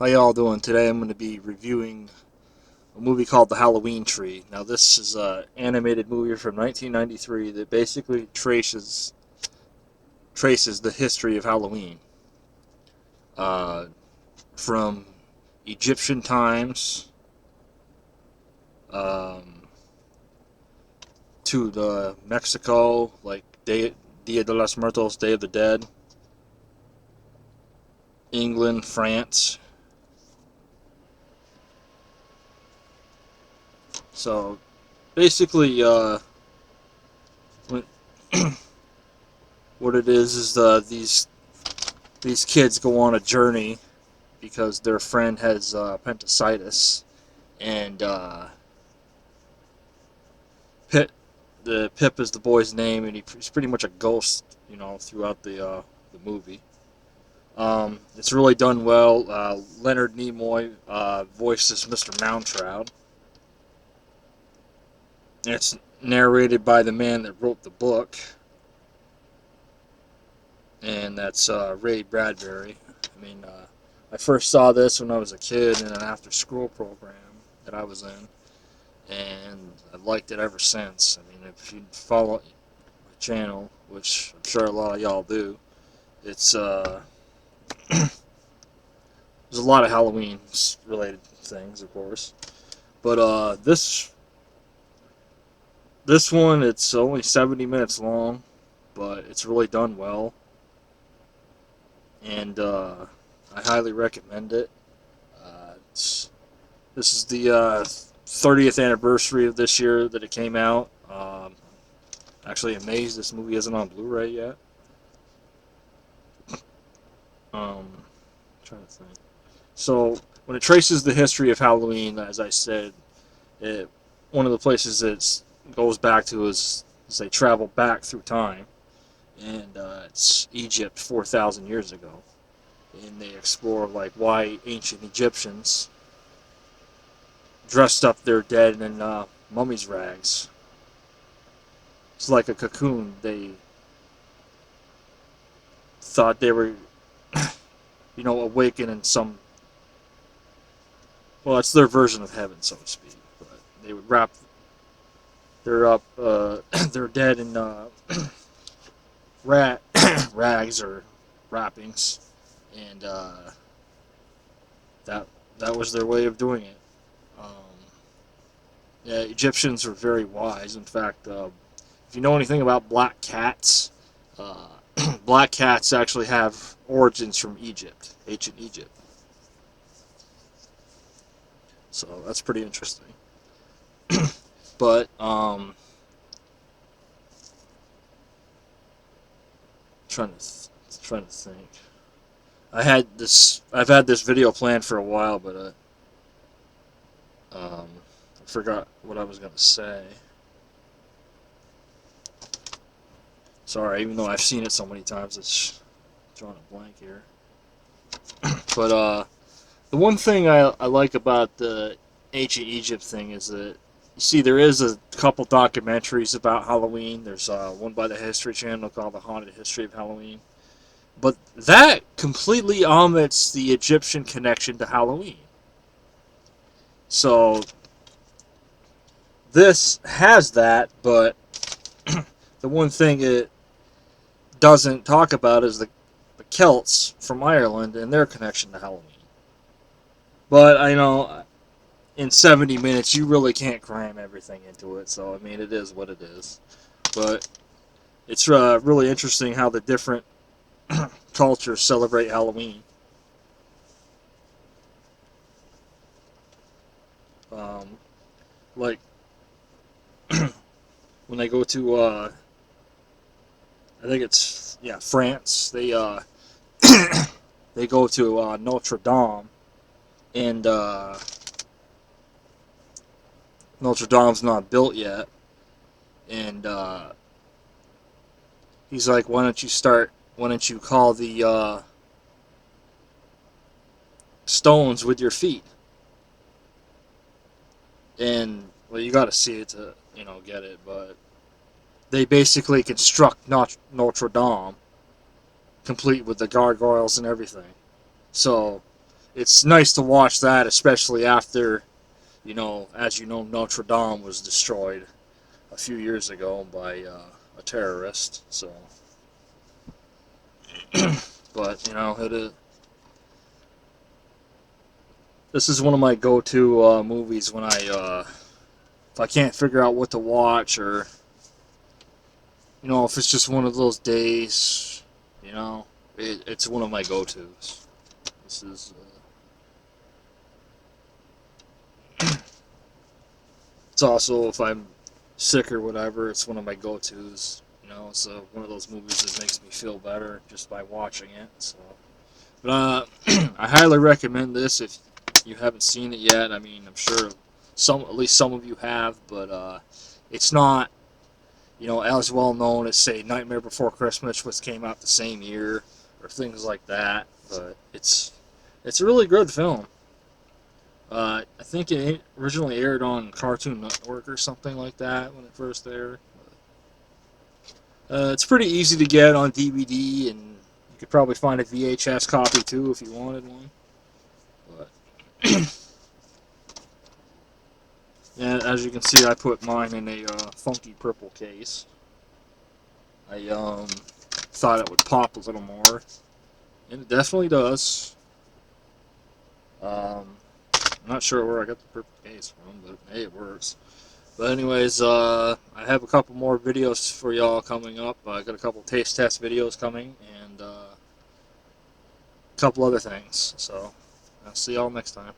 How y'all doing today? I'm going to be reviewing a movie called The Halloween Tree. Now, this is an animated movie from 1993 that basically traces the history of Halloween, uh, from Egyptian times um, to the Mexico, like Dia de los Muertos, Day of the Dead, England, France. So basically, when, what it is these kids go on a journey because their friend has appendicitis, and Pip, the Pip is the boy's name, and he's pretty much a ghost, throughout the movie. It's really done well. Leonard Nimoy voices Mr. Mountroud. And it's narrated by the man that wrote the book, and that's Ray Bradbury. I first saw this when I was a kid in an after-school program that I was in, and I've liked it ever since. If you follow my channel, which I'm sure a lot of y'all do, it's there's a lot of Halloween related things, of course, but this one, it's only 70 minutes long, but it's really done well, and I highly recommend it. This is the 30th anniversary of this year that it came out. Actually amazed this movie isn't on Blu-ray yet. Trying to think. So when it traces the history of Halloween, as I said, it, one of the places it goes back to is they travel back through time, and it's Egypt 4,000 years ago, and they explore like why ancient Egyptians dressed up their dead in mummies' rags. It's like a cocoon. They thought they were, awakened in some. Well, it's their version of heaven, so to speak. But they would wrap their up, their dead in rat rags or wrappings, and that that was their way of doing it. Um, yeah, Egyptians were very wise. In fact, if you know anything about black cats, uh, black cats actually have origins from Egypt, ancient Egypt. So that's pretty interesting. But trying to think. I've had this video planned for a while, but I forgot what I was gonna say. Sorry, even though I've seen it so many times, it's drawing a blank here. But the one thing I like about the ancient Egypt thing is that you see there is a couple documentaries about Halloween. There's one by the History Channel called The Haunted History of Halloween. But that completely omits the Egyptian connection to Halloween. So this has that, but the one thing it doesn't talk about is the Celts from Ireland and their connection to Halloween. But I know in 70 minutes you really can't cram everything into it, so it is what it is. But it's really interesting how the different cultures celebrate Halloween. Um, like when they go to I think it's France. They go to Notre Dame, and Notre Dame's not built yet, and he's like, "Why don't you start? Why don't you call the stones with your feet?" And well, you got to see it to get it, but they basically construct Notre Dame complete with the gargoyles and everything. So it's nice to watch that, especially after, as you know, Notre Dame was destroyed a few years ago by a terrorist. So, but it is. This is one of my go-to movies when if I can't figure out what to watch, or if it's just one of those days, it's one of my go-tos. This is. It's also, if I'm sick or whatever, it's one of my go-tos. So one of those movies that makes me feel better just by watching it. So, but I highly recommend this if you haven't seen it yet. I mean, I'm sure at least some of you have, but it's not, as well known as, say, Nightmare Before Christmas, which came out the same year, or things like that. But it's a really good film. I think it originally aired on Cartoon Network or something like that when it first aired. It's pretty easy to get on DVD, and you could probably find a VHS copy too if you wanted one. But yeah, as you can see, I put mine in a funky purple case. I thought it would pop a little more, and it definitely does. I'm not sure where I got the purple case from, but hey, it works. But anyways, I have a couple more videos for y'all coming up. I got a couple taste test videos coming, and a couple other things. So I'll see y'all next time.